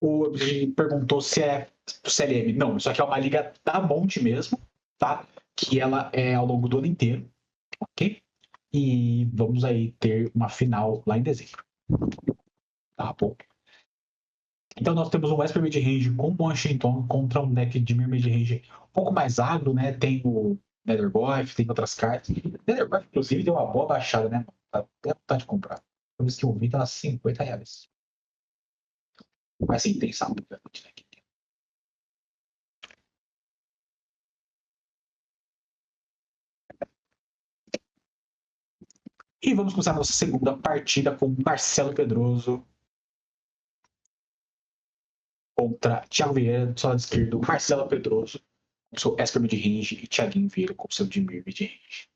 Ele perguntou se é CLM. Não, isso aqui é uma liga da Monte mesmo, tá? Que ela é ao longo do ano inteiro, ok? E vamos aí ter uma final lá em dezembro. Tá bom? Então nós temos um Esper Mid-Range com Washington contra um deck de Mir Mid-Range um pouco mais agro, né? Tem o Nethergoth, tem outras cartas. Nethergoth, inclusive, deu uma boa baixada, né? Tá até vontade de comprar. Por isso que eu vi, tá R$50. Mas sim, tem sapo, obviamente, né? E vamos começar a nossa segunda partida com Marcelo Pedroso contra Thiago Vieira, do seu lado esquerdo, Marcelo Pedroso, com seu Esper Mid-Range, e Thiaguinho Vieira com seu Dimir Mid-Range.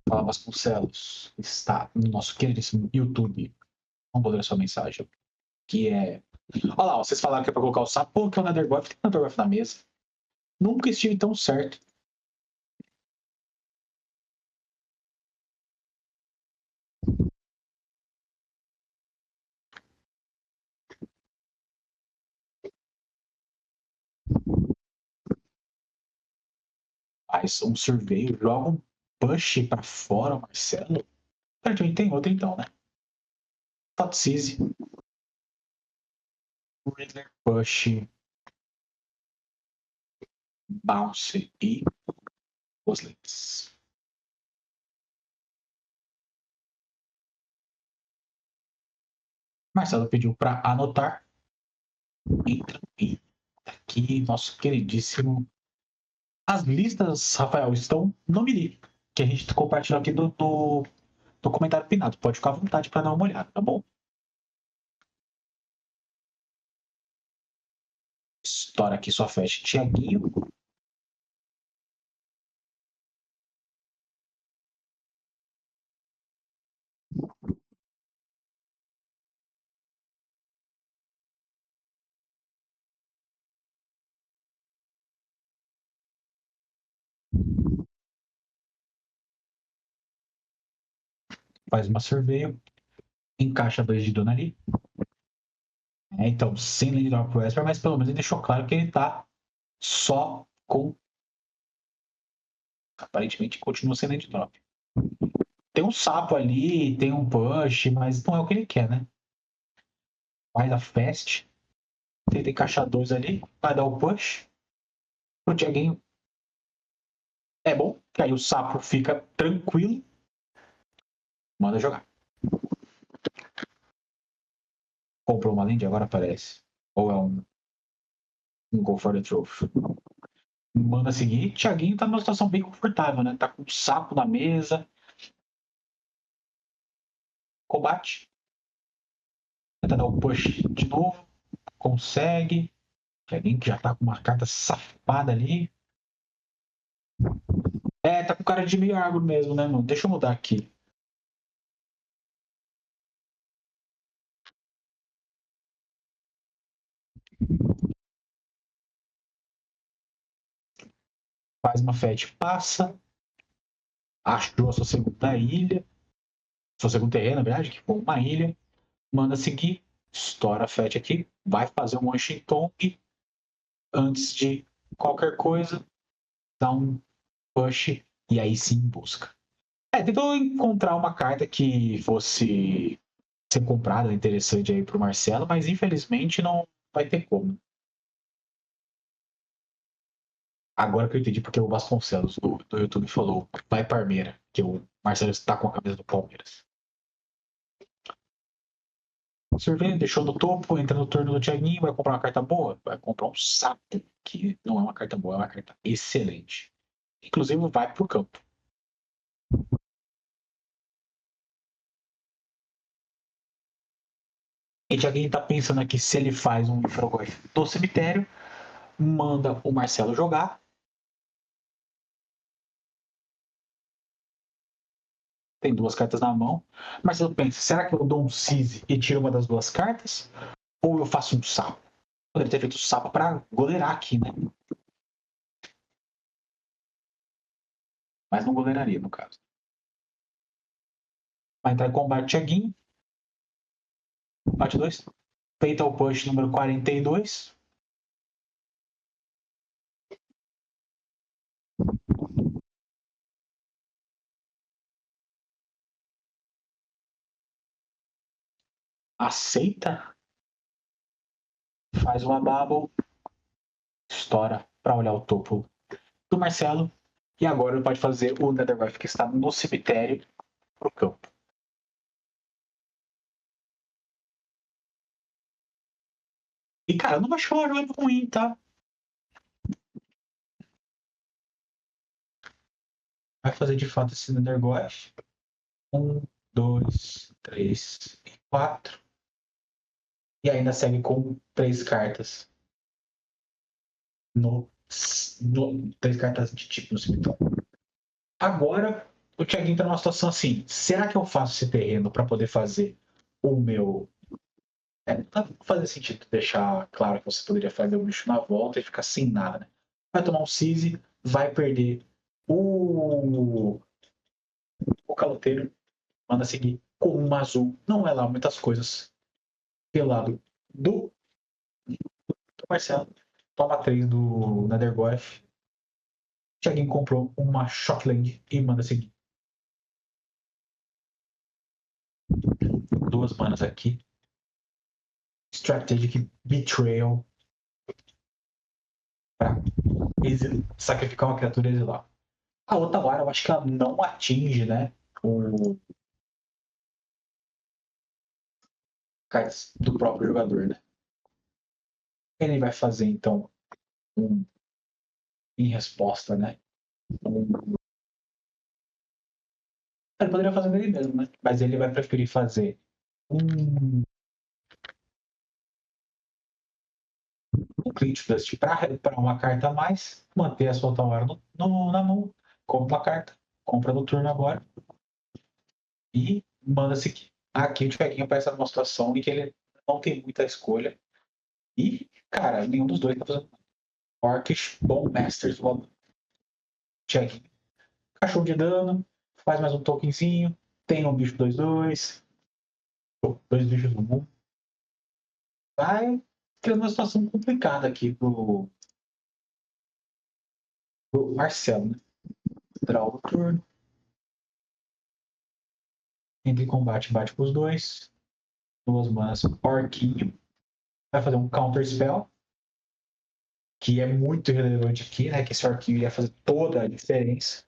Fala Vasconcelos, está no nosso queridíssimo YouTube. Vamos poder a sua mensagem. Que é. Olha lá, vocês falaram que é pra colocar o sapo. Pô, que é o Nethergoth, tem o Nethergoth na mesa. Nunca estive tão certo. Faz um surveio, joga um push pra fora, Marcelo. Praticamente tem outro então, né? Totseize. Riddler, push, bounce e os links. Marcelo pediu para anotar. Entra aqui, nosso queridíssimo. As listas, Rafael, estão no Miri, que a gente compartilhou aqui do comentário pinado. Pode ficar à vontade para dar uma olhada, tá bom? Estoura aqui sua festa, Tiaguinho. Faz uma surveio. Encaixa dois de dona ali. Então, sem Land Drop pro Esper, mas pelo menos ele deixou claro que ele tá só com. Aparentemente continua sem Land Drop. Tem um sapo ali, tem um push, mas não é o que ele quer, né? Faz a fast. Tenta encaixar dois ali, vai dar o push. O Thiaguinho é bom, que aí o sapo fica tranquilo. Manda jogar. Comprou uma land, agora aparece. Ou é um Go for the Trophy. Manda seguir. Thiaguinho tá numa situação bem confortável, né? Tá com o sapo na mesa. Combate. Tenta dar o push de novo. Consegue. Thiaguinho que já tá com uma carta safada ali. É, tá com cara de meio agro mesmo, né, mano? Deixa eu mudar aqui. Faz uma fetch, passa. Achou a sua segunda ilha. Sua segunda terreno, na verdade, que foi uma ilha. Manda seguir. Estoura a fetch aqui. Vai fazer um Washington e antes de qualquer coisa, dá um push e aí sim busca. Tentou encontrar uma carta que fosse ser comprada interessante aí pro Marcelo, mas infelizmente não vai ter como. Agora que eu entendi porque o Vasconcelos do YouTube falou vai Parmeira, que o Marcelo está com a camisa do Palmeiras. Survey, deixou no topo, entra no turno do Thiaguinho, vai comprar uma carta boa? Vai comprar um sapo, que não é uma carta boa, é uma carta excelente. Inclusive vai pro campo. E Thiaguinho tá pensando aqui se ele faz um Frogor do cemitério, manda o Marcelo jogar. tem 2 cartas na mão. Mas eu penso, será que eu dou um seize e tiro uma das 2 cartas? Ou eu faço um sapo? Poderia ter feito sapo pra goleirar aqui, né? Mas não goleiraria, no caso. Vai entrar em combate Thiaguinho. Parte 2. Fatal Push número 42. Aceita. Faz uma bubble. Estoura para olhar o topo do Marcelo. E agora ele pode fazer o Netherwolf que está no cemitério pro campo. E, cara, eu não achou uma jogada ruim, tá? Vai fazer de fato esse Netherwolf. 1, 2, 3 e 4. E ainda segue com 3 cartas. No 3 cartas de tipo no cemitério. Agora, o Thiaguinho tá numa situação assim. Será que eu faço esse terreno para poder fazer o meu. Não fazia sentido deixar claro que você poderia fazer o bicho na volta e ficar sem nada, né? Vai tomar um Seize, vai perder o caloteiro, manda seguir com um azul. Não é lá muitas coisas pelo lado do Marcelo. Toma 3 do Nethergoth. Thiaguinho comprou uma Shockland e manda seguir. 2 manas aqui. Strategic Betrayal. Pra sacrificar uma criatura e exilar. A Otawara, eu acho que ela não atinge, né? O cartas do próprio jogador, né? Ele vai fazer, então, em resposta, né? Ele poderia fazer dele mesmo, né? Mas ele vai preferir fazer um Clint Dust para recuperar uma carta a mais, manter a sua Otawara na mão, compra uma carta, compra no turno agora e manda seguir. Aqui o Thiaguinho aparece numa situação em que ele não tem muita escolha e, cara, nenhum dos dois tá fazendo Orcish, Bone Masters, Thiaguinho. Cachorro de dano, faz mais um tokenzinho, tem um bicho 2/2, 2 bichos no mundo. Vai criando uma situação complicada aqui pro Marcelo, né? Draw o turno. Entra em combate, bate com os dois. 2 manas, Orquinho. Vai fazer um Counter Spell, que é muito relevante aqui, né? Que esse Orquinho ia fazer toda a diferença.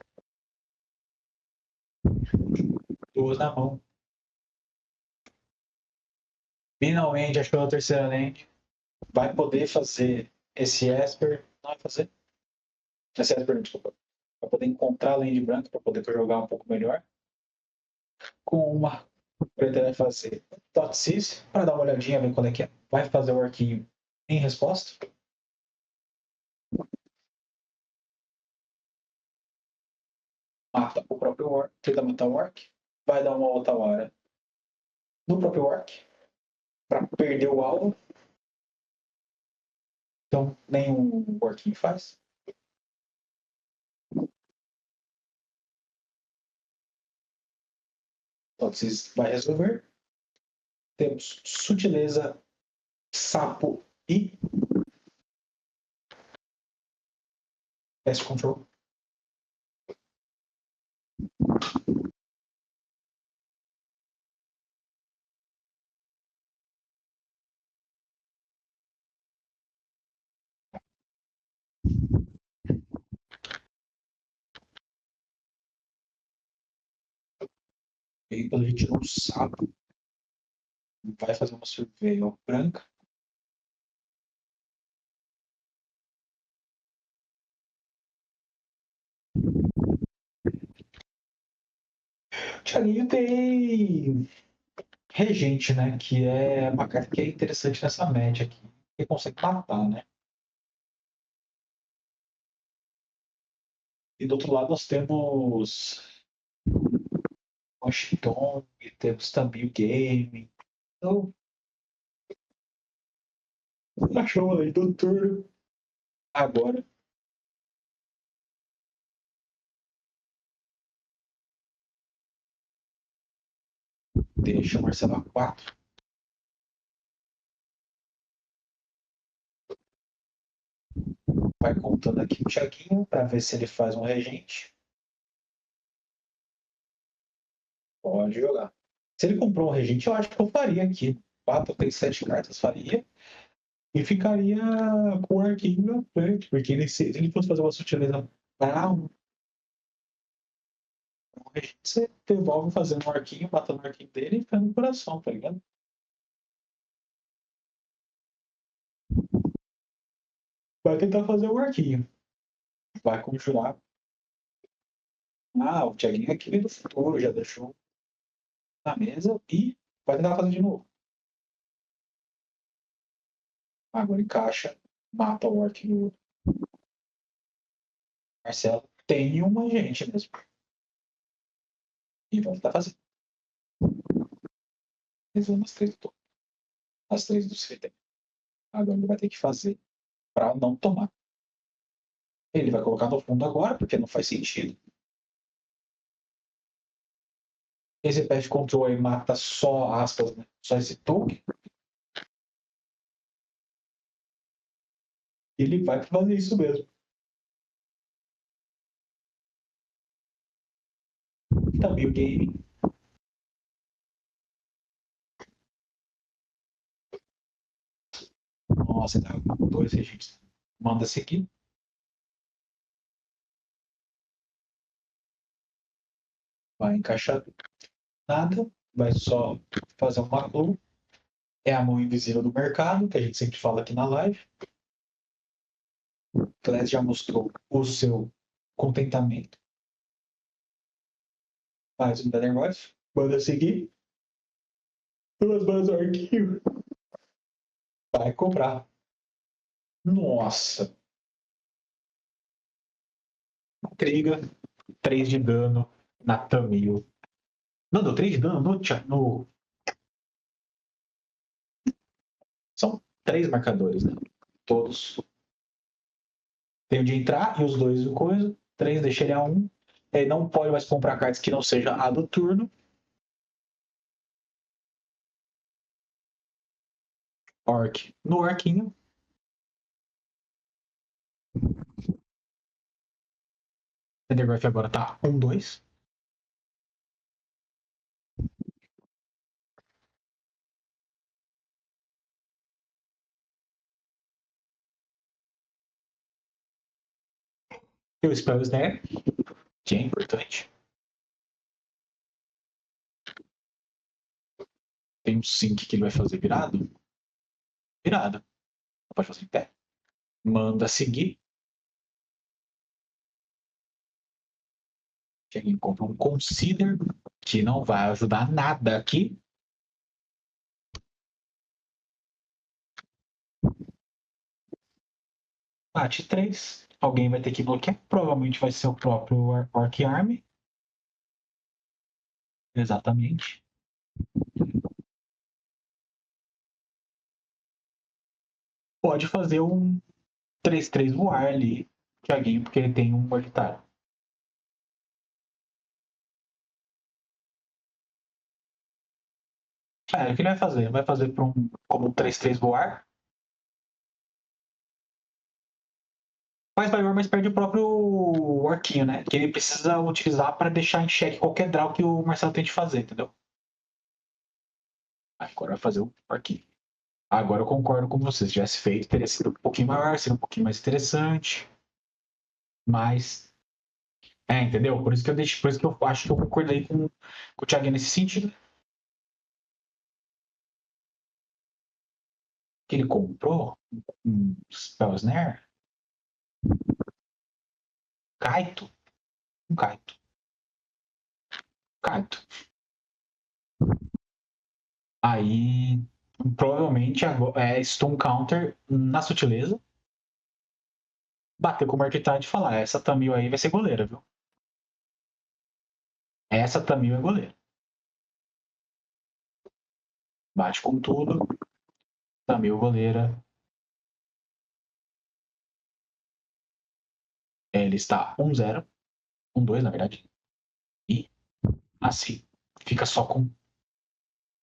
2 na mão. Finalmente achou a terceira land. Vai poder fazer esse Esper. Não vai fazer? Esse Esper, desculpa. Vai poder encontrar a land branca para poder jogar um pouco melhor. Com uma pretende fazer .sys para dar uma olhadinha, ver qual é que é. Vai fazer o arquivo em resposta. Mata o próprio Orc, tenta matar o Orc. Vai dar uma outra hora no próprio Orc para perder o alvo. Então, nenhum Orquinho faz. .sys vai resolver. Temos Sutileza, Sapo e Pest Control. E aí, quando a gente tirou um Sapo, vai fazer uma Surveil branca. O Thiaguinho tem Regente, né? Que é uma carta que é interessante nessa média aqui. Ele consegue matar, né? E do outro lado nós temos Washington, e temos também o game. Então, achou aí do turno. Agora, deixa o Marcelo A4. Vai contando aqui o Thiaguinho para ver se ele faz um regente. Pode jogar. Se ele comprou um regente, eu acho que eu faria aqui. 4 tem 7 cartas, faria. E ficaria com o arquinho na frente, porque se ele fosse fazer uma sutileza para um regente, você devolve fazendo um arquinho, matando o arquinho dele e ficando no coração, tá ligado? Vai tentar fazer o arquinho. Vai conjurar. Ah, o Thiaguinho aqui vem do futuro, já deixou na mesa e vai tentar fazer de novo. Agora encaixa, mata o arquinho. Marcelo tem uma gente mesmo. E vai tentar fazer. Levando as 3 do topo. As 3 do Sfritem. Agora ele vai ter que fazer para não tomar. Ele vai colocar no fundo agora, porque não faz sentido. Esse pet control aí mata só aspas, né? Só esse token. Ele vai fazer isso mesmo. Também o game. Nossa, tá com 2 registros. Manda seguir. Vai encaixar nada. Vai só fazer uma clue. É a mão invisível do mercado, que a gente sempre fala aqui na live. O Class já mostrou o seu contentamento. Faz um Better Voice. Manda seguir. 2 bandas do arquivo. Vai cobrar. Nossa. Intriga. 3 de dano na Tamil. Não, deu 3 de dano no. São 3 marcadores, né? Todos. Tem o de entrar e os 2 do coisa. 3 deixa ele a 1. Ele não pode mais comprar cartas que não seja a do turno. Orc no arquinho. Thundergraph agora tá 1-2. E o Spell Snare, que é importante. Tem um sync que ele vai fazer virado. Virado. Não pode fazer em pé. Manda seguir. Ele encontra um Consider, que não vai ajudar nada aqui. Bate 3. Alguém vai ter que bloquear. Provavelmente vai ser o próprio Orc Army. Exatamente. Pode fazer um 3-3 voar ali, Thiaguinho, porque ele tem um mortário. É, o que ele vai fazer? Vai fazer como um 3-3 voar. Faz maior, mas perde o próprio orquinho, né? Que ele precisa utilizar para deixar em xeque qualquer draw que o Marcelo tente fazer, entendeu? Agora vai fazer o orquinho. Agora eu concordo com você. Se tivesse feito, teria sido um pouquinho maior, seria um pouquinho mais interessante. Mas. É, entendeu? Por isso que eu deixo, por isso que eu acho que eu concordei com o Thiago nesse sentido. Que ele comprou um Spellsnare. Kaito. Um Kaito. Kaito. Aí. Provavelmente é Stone Counter na sutileza. Bater com o Marquetade e falar: essa Tamil aí vai ser goleira, viu? Essa Tamil é goleira. Bate com tudo. Também o goleira. Ele está 1-0. 1-2, na verdade. E assim, fica só com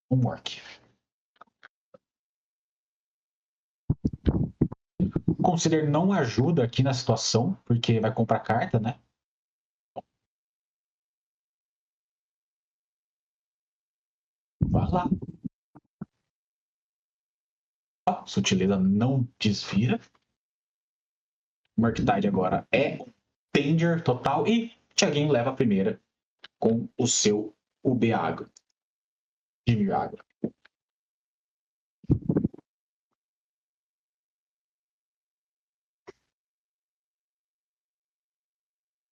um work. O Consider não ajuda aqui na situação, porque vai comprar carta, né? Vai lá. Sutileza não desvira. Murktide agora é Danger total. E Thiaguinho leva a primeira com o seu UB Agro. Jimmy Agro.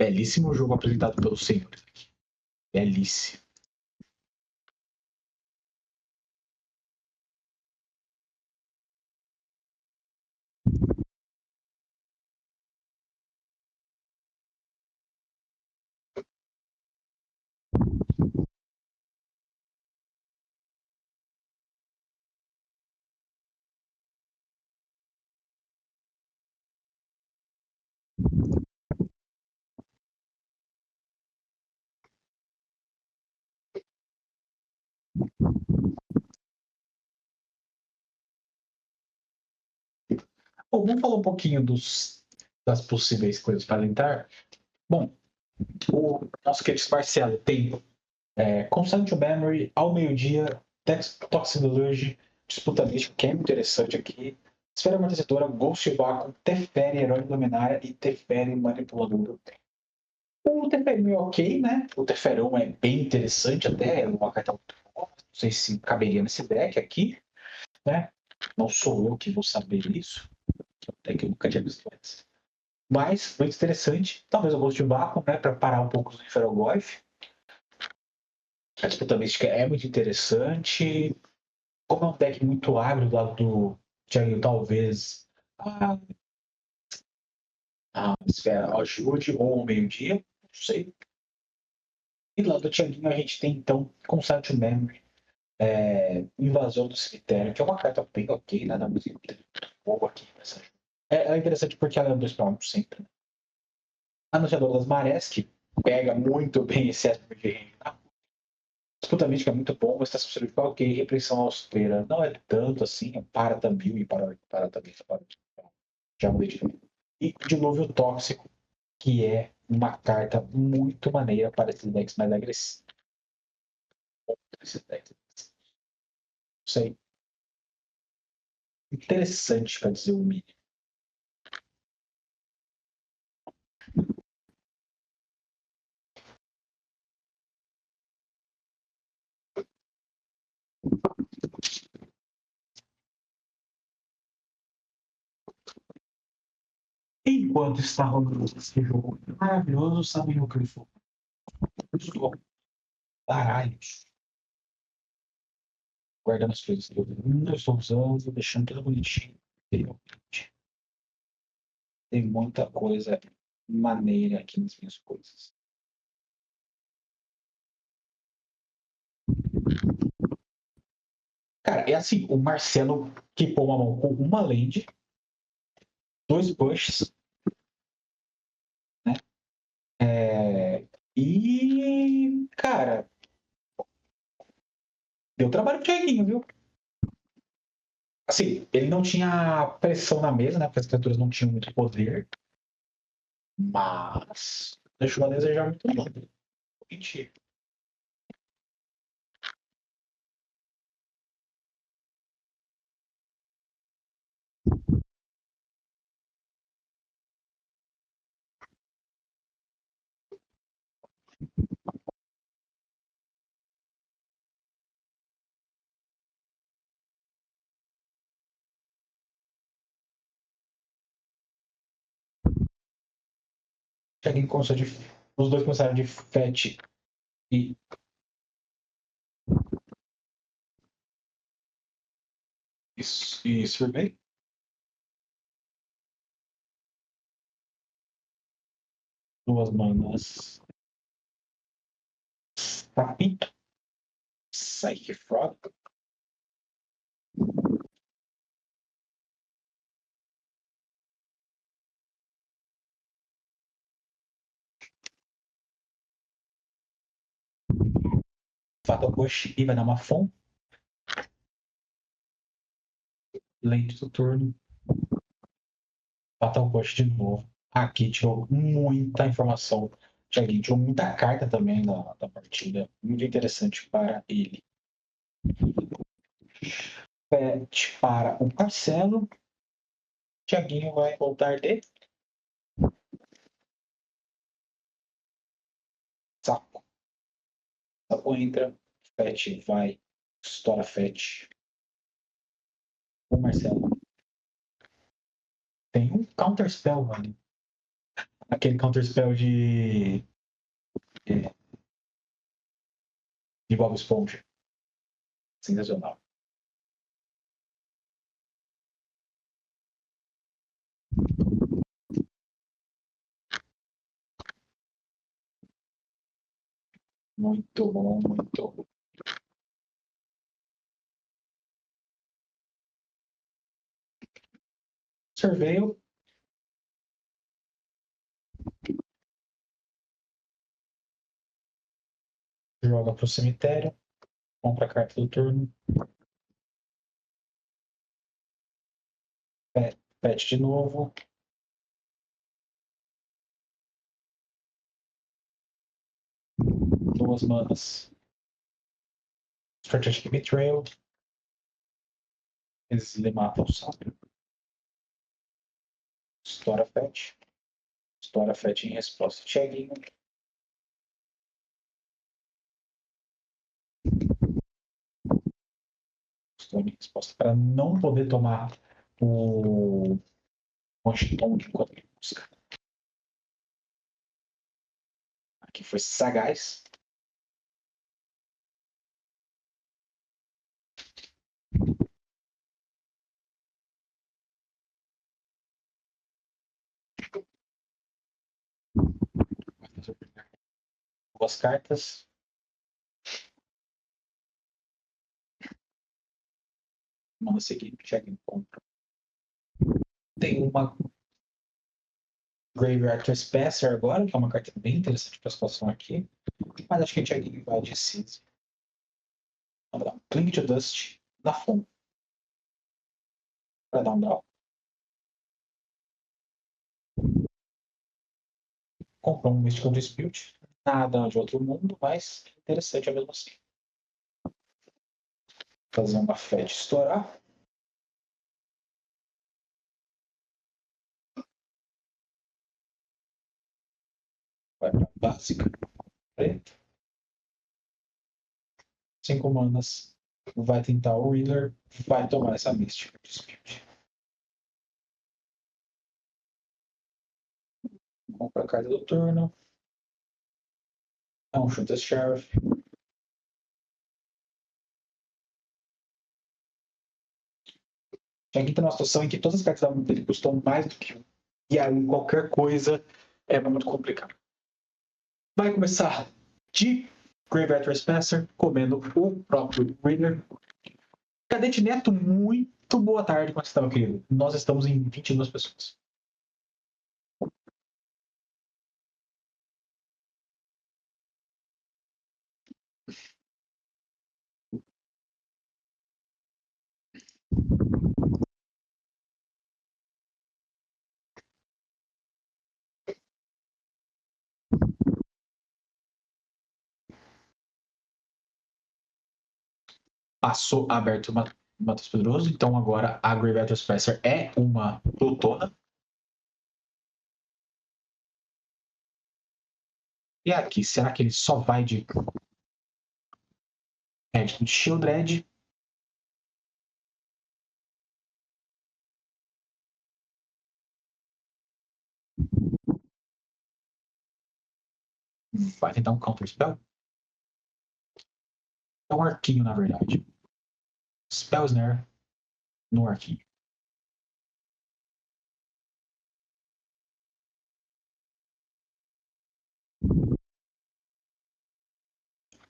Belíssimo jogo apresentado pelos senhores aqui. Belíssimo. Bom, vamos falar um pouquinho das possíveis coisas para entrar. Bom, o nosso querido Marcelo tem Constant Memory ao meio-dia, Toxicology, Disputa Mística, que é muito interessante aqui. Esfera Amortecedora, Ghost Vacuum, Teferi, Herói Luminária e Teferi Manipulador. O Teferi é ok, né? O Teferão é bem interessante até, é uma carta muito boa. Não sei se caberia nesse deck aqui, né? Não sou eu que vou saber isso, que é um deck que eu nunca tinha visto antes. Mas, muito interessante. Talvez o Ghost Vacuum, né? Para parar um pouco do Ferogoyf. A disputa mística é muito interessante. Como é um deck muito agro do lado do Thiago, talvez a esfera ajude ou ao meio-dia, não sei. E do lado do Thiaguinho a gente tem então Consult Memory, Invasão do Cemitério, que é uma carta bem ok, nada muito boa aqui. É interessante porque ela é 2/1 sempre. Anunciador das Marés, que pega muito bem esse aspecto de reino. Disputa mística é muito bom, mas está sendo ok. Repressão austera não é tanto assim, para também e para também. Já mudei de novo. E Dilúvio Tóxico, que é uma carta muito maneira para esses decks mais agressivos. Esse deck. Sei. Interessante para dizer o mínimo. Enquanto está rolando esse jogo maravilhoso, sabe o que ele falou? Estou baralhos. Guardando as coisas que eu não estou usando, deixando tudo bonitinho. Tem muita coisa maneira aqui nas minhas coisas. Cara, é assim, o Marcelo quipou a mão com uma land, 2 bushes, né? Cara, deu trabalho pro Thiaguinho, viu? Assim, ele não tinha pressão na mesa, né? Porque as criaturas não tinham muito poder. Mas deixou a desejar muito bom. Mentira. Thiaguinho começou de. Os dois começaram de Fett e. E Survey. Duas manas. Papito. Psyche Frog. Fatal Push e vai dar uma Fon. Lente do turno. Fatal Push de novo. Aqui tirou muita informação. Thiaguinho tirou muita carta também da partida. Muito interessante para ele. Pet para o Marcelo. Thiaguinho vai voltar de saco. Saco entra. Pet vai. Estoura Fetch. O Marcelo. Tem um Counterspell ali. Aquele Counterspell de Bob Esponja. Sensacional. Muito bom, muito bom. Surveio. Joga pro cemitério. Compra a carta do turno. Pet de novo. Duas manas. Strategic Betrayal. Ele mata o sábio. Estoura Fetch. Estoura Fetch em resposta. Thiaguinho. Estoura em resposta para não poder tomar o Washington enquanto ele busca. Aqui foi sagaz. Duas cartas. Manda seguir. Thiaguinho compra. Tem uma Graveyard Trespasser agora, que é uma carta bem interessante para a situação aqui. Mas acho que a Thiaguinho vai de Cinza. Vamos dar um Cling to Dust da Fon. Para dar um draw. Comprou um Mystical Dispute. Nada de outro mundo, mas interessante mesmo assim. Fazer uma Fed estourar. Vai para básica. Preto. 5 manas. Vai tentar o Reader. Vai tomar essa Mystical Dispute. Compra a carta do turno. Não chuta Sheriff. Aqui tem uma situação em que todas as cartas da mão dele custam mais do que um. E aí qualquer coisa é muito complicado. Vai começar de Graveyard Trespasser, comendo o próprio Reader. Cadete Neto, muito boa tarde, como você está, meu querido? Nós estamos em 22 pessoas. Passou aberto o Matheus Pedroso, então agora a Graveyard Trespasser é uma Plutona. E aqui, será que ele só vai de Shieldred? Vai tentar um Counter Spell? É um arquinho, na verdade. Spell Snare no arquinho.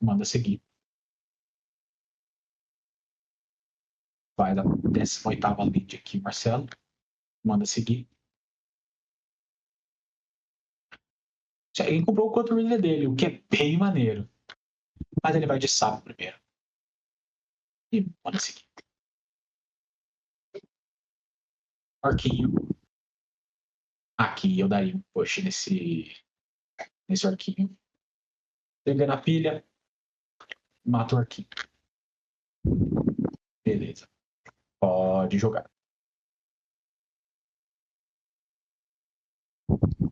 Manda seguir. Vai da 18ª lead aqui, Marcelo. Manda seguir. Ele comprou o controle dele, o que é bem maneiro. Mas ele vai de sapo primeiro. E manda seguir. Arquinho. Aqui eu daria um push nesse arquinho. Liga na pilha. Mata o arquinho. Beleza. Pode jogar.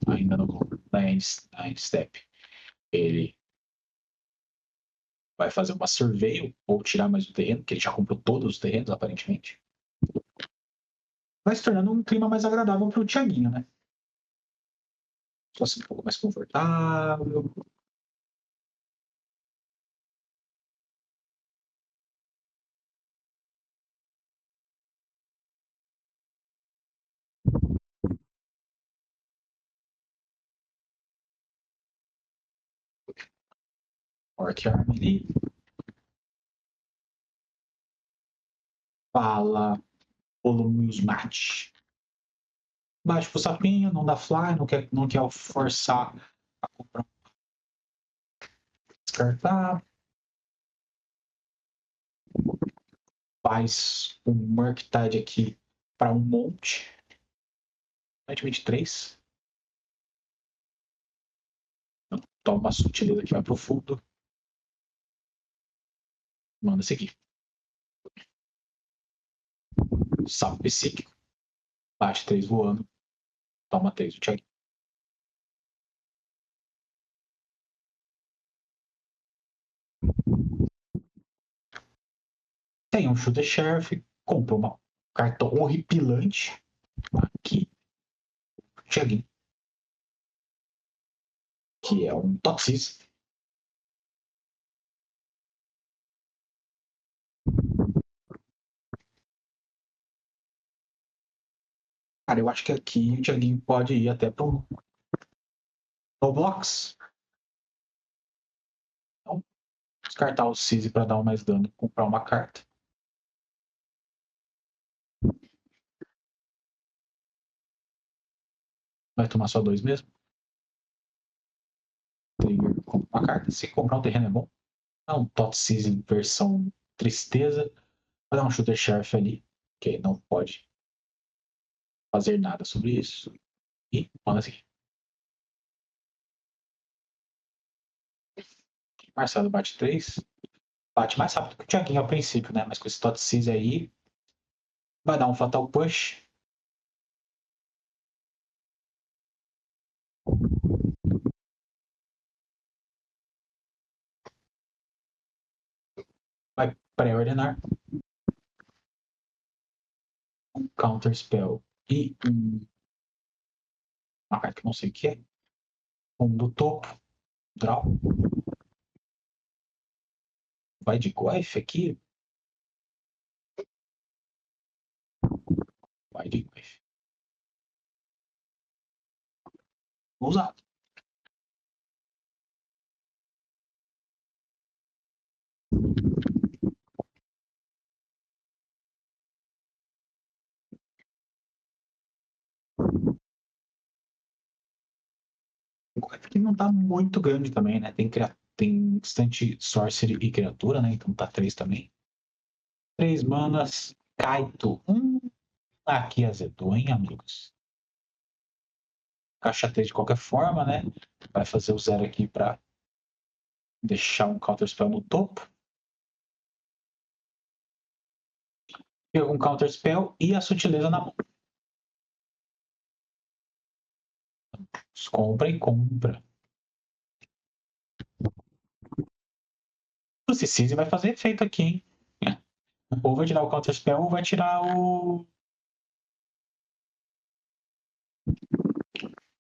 Ainda não vou. Na end step. Ele vai fazer uma survey ou tirar mais um terreno, que ele já comprou todos os terrenos, aparentemente. Vai se tornando um clima mais agradável para o Thiaguinho, né? Só assim um pouco mais confortável. Orc Arm ali. Fala Volumius Mate. Baixa pro sapinho, não dá fly, não quer forçar a comprar. Descartar. Faz um Murktide aqui para um monte. Aparentemente 3. Toma uma sutileza que vai pro fundo. Manda seguir. Sapo psíquico. Baixa 3 voando. Toma 3 o Thiago. Tem um Shooter Sheriff. Comprou uma carta horripilante. Aqui. Thiaguinho. Que é um Toxis. Cara, eu acho que aqui o Thiaguinho pode ir até pro Roblox. Então, descartar o Sisi para dar mais dano. Comprar uma carta. Vai tomar só 2 mesmo. Trigger, compra uma carta. Se comprar um terreno é bom. Dá um Toxis em versão tristeza. Vai dar um Shooter Sheriff ali. Que não pode fazer nada sobre isso. E manda seguir. Marcelo bate 3. Bate mais rápido que o Thiaguinho a princípio, né? Mas com esse Toxis aí, vai dar um Fatal Push. Vai pré-ordenar. Um Counter Spell e uma carta que não sei o que é. Um do topo. Draw. Vai de Goif aqui. Vai de Goif. Ousado. Goif que não tá muito grande também, né? Tem Instant Sorcery e criatura, né? Então tá 3 também. 3 manas. Kaito. Aqui azedou, hein, amigos? Caixa 3 de qualquer forma, né? Vai fazer o 0 aqui pra deixar um Counter Spell no topo. Pega um Counter Spell e a sutileza na mão. Compra e compra. O Cicise vai fazer efeito aqui, hein? Ou vai tirar o Counter Spell ou vai tirar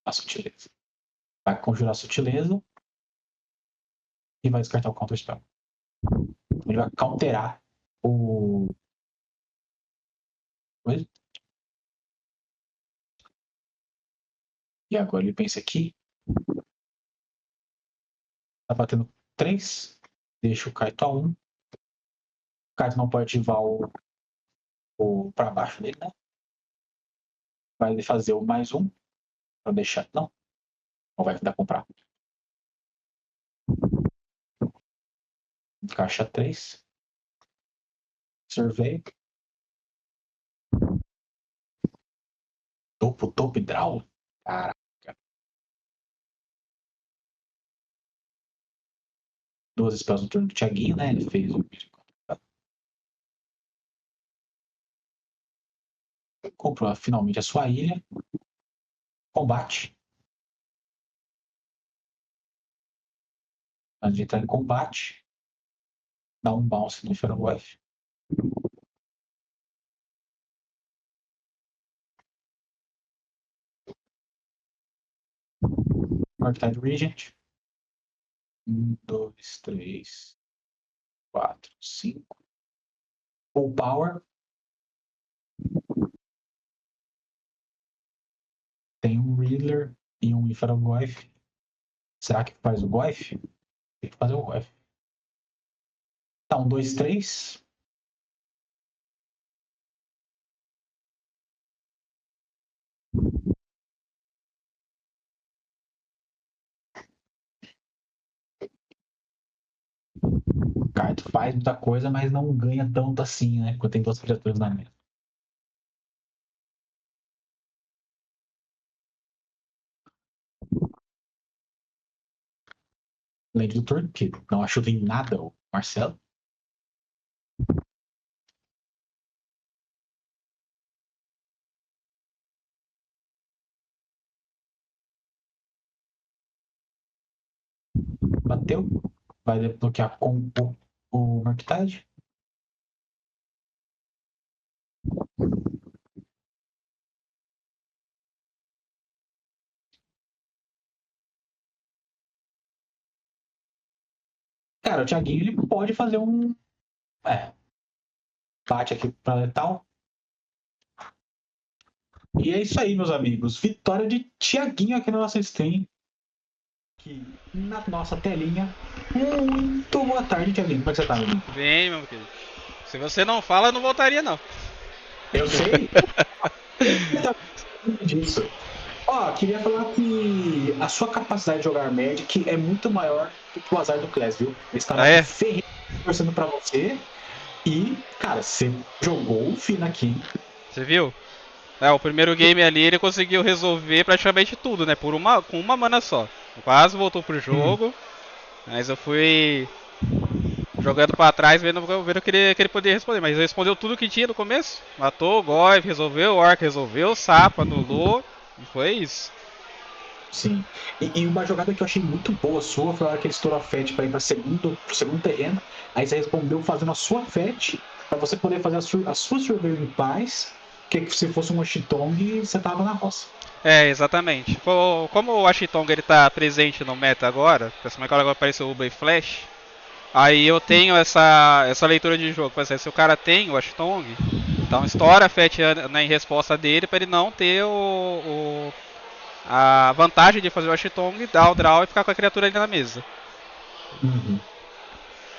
a sutileza. Vai conjurar a sutileza e vai descartar o Counter Spell. Ele vai counterar o. E agora ele pensa aqui. Tá batendo 3. Deixa o Kaito a 1. O Kaito não pode ativar o para baixo dele, né? Vai fazer o mais 1. Pra deixar. Não. Não vai dar comprar. Caixa 3. Survey. Topo, draw. Caraca. 2 spells no turno do Thiaguinho, né? Ele fez o. Comprou finalmente a sua ilha. Combate. Antes de entrar em combate, dá um bounce no Ferroif. Arctide Regent. 1, 2, 3, 4, 5. Full Power. Tem um Riddler e um Inferogoyf. Será que faz o Goyf? Tem que fazer o Goyf. Tá, 1, 2, 3. O Kaido faz muita coisa, mas não ganha tanto assim, né? Quando tem 2 criaturas na mesa. Além do turno, que não ajuda em nada o Marcelo. Bateu. Vai desbloquear com o Arctide. Cara, o Thiaguinho ele pode fazer um. Bate aqui pra letal. E é isso aí, meus amigos. Vitória de Thiaguinho aqui na nossa stream. Aqui na nossa telinha. Muito boa tarde, Thiaguinho. Como é que você tá, menino? Bem, meu querido. Se você não fala, eu não voltaria, não. Eu sei. Disso. Ó, queria falar que a sua capacidade de jogar Magic é muito maior do que o azar do Class, viu? Eu estava Ah, é? ferrenho torcendo pra você. E, cara, você jogou o fino aqui. Você viu? O primeiro game ali ele conseguiu resolver praticamente tudo, né? Com uma mana só. Quase voltou pro jogo, mas eu fui jogando pra trás, vendo que ele poderia responder. Mas ele respondeu tudo que tinha no começo. Matou o Goyf, resolveu o Orc, resolveu o Sapo, anulou. E foi isso. Sim. E uma jogada que eu achei muito boa sua foi a hora que ele estourou a FET pra ir pro segundo terreno. Aí você respondeu fazendo a sua FET pra você poder fazer a sua survey em paz. Que se fosse um Oshitong, você tava na roça. É, exatamente. Como o Ashitong ele tá presente no meta agora, principalmente agora apareceu o Uber Flash, aí eu tenho essa leitura de jogo. Por exemplo, se o cara tem o Ashtong, então estoura a FET em resposta dele para ele não ter a vantagem de fazer o Ashtong, dar o draw e ficar com a criatura ali na mesa. Uhum.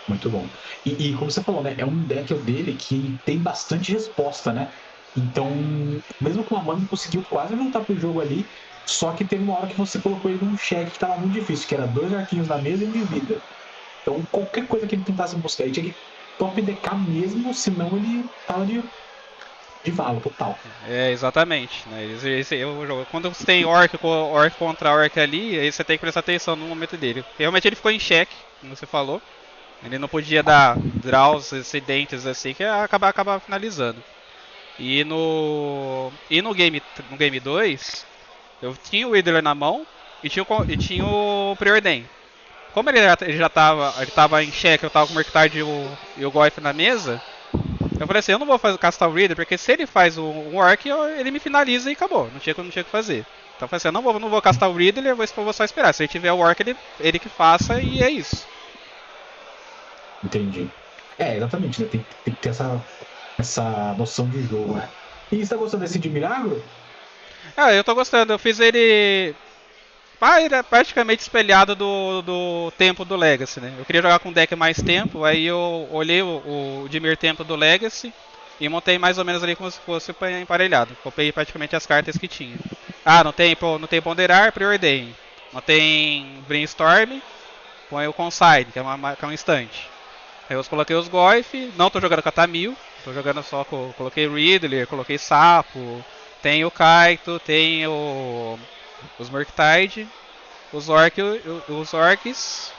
Muito bom. E como você falou, né? É um deck dele que tem bastante resposta, né? Então, mesmo com a mana, ele conseguiu quase voltar pro jogo ali. Só que teve uma hora que você colocou ele num check que tava muito difícil, que era 2 arquinhos na mesa e um de vida. Então, qualquer coisa que ele tentasse buscar, ele tinha que top DK mesmo, senão ele tava de vala total. É, exatamente. Né? Quando você tem orc contra orc ali, aí você tem que prestar atenção no momento dele. Realmente ele ficou em xeque, como você falou. Ele não podia dar draws excedentes assim que ia acabar finalizando. No game 2, eu tinha o Wheeler na mão e tinha o Preordain. Como ele tava em xeque, eu tava com o Merctide e o Goyf na mesa, eu falei assim, eu não vou castar o Reader, porque se ele faz um Orc, ele me finaliza e acabou, não tinha o que fazer. Então eu falei assim, eu não vou castar o Reader, eu vou só esperar. Se ele tiver o Orc, ele que faça e é isso. Entendi. É, exatamente, né? Tem que ter essa noção de jogo, né? E você tá gostando desse de Milagro? Eu tô gostando, eu fiz ele praticamente espelhado do tempo do Legacy, né? Eu queria jogar com um deck mais tempo, aí eu olhei o Dimir tempo do Legacy e montei mais ou menos ali como se fosse emparelhado. Copiei praticamente as cartas que tinha. Não tem Ponderar, Preordain. Não tem Brainstorm, põe o Concide, que é um instante. Eu coloquei os Goif, não tô jogando Katamil, tô jogando só com. Coloquei Riddler, coloquei Sapo, tem o Kaito, tem os Murktide, os Orcs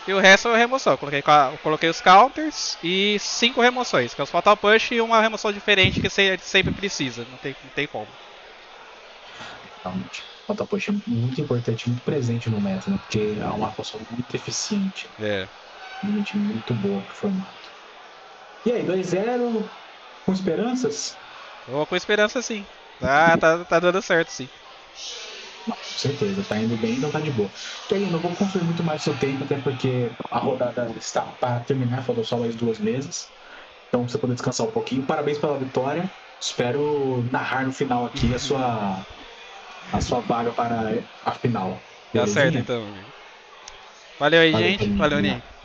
e o resto é remoção. Eu coloquei os counters e 5 remoções, que é os Fatal Push e uma remoção diferente que você sempre precisa, não tem como. Realmente. O Fatal Push é muito importante, muito presente no meta, né? Porque é uma poção muito eficiente. É. Realmente muito boa pro formato. E aí, 2-0 com esperanças? Tô com esperança sim. Tá dando certo sim. Não, com certeza, tá indo bem, então tá de boa. Kelly, não vou consumir muito mais seu tempo, até porque a rodada está para terminar, faltam só mais 2 meses. Então pra você poder descansar um pouquinho. Parabéns pela vitória. Espero narrar no final aqui a sua vaga para a final. Tá certo Belezinha? então. Valeu aí, Valeu, gente. Toninho. Valeu, Obrigado. Nick.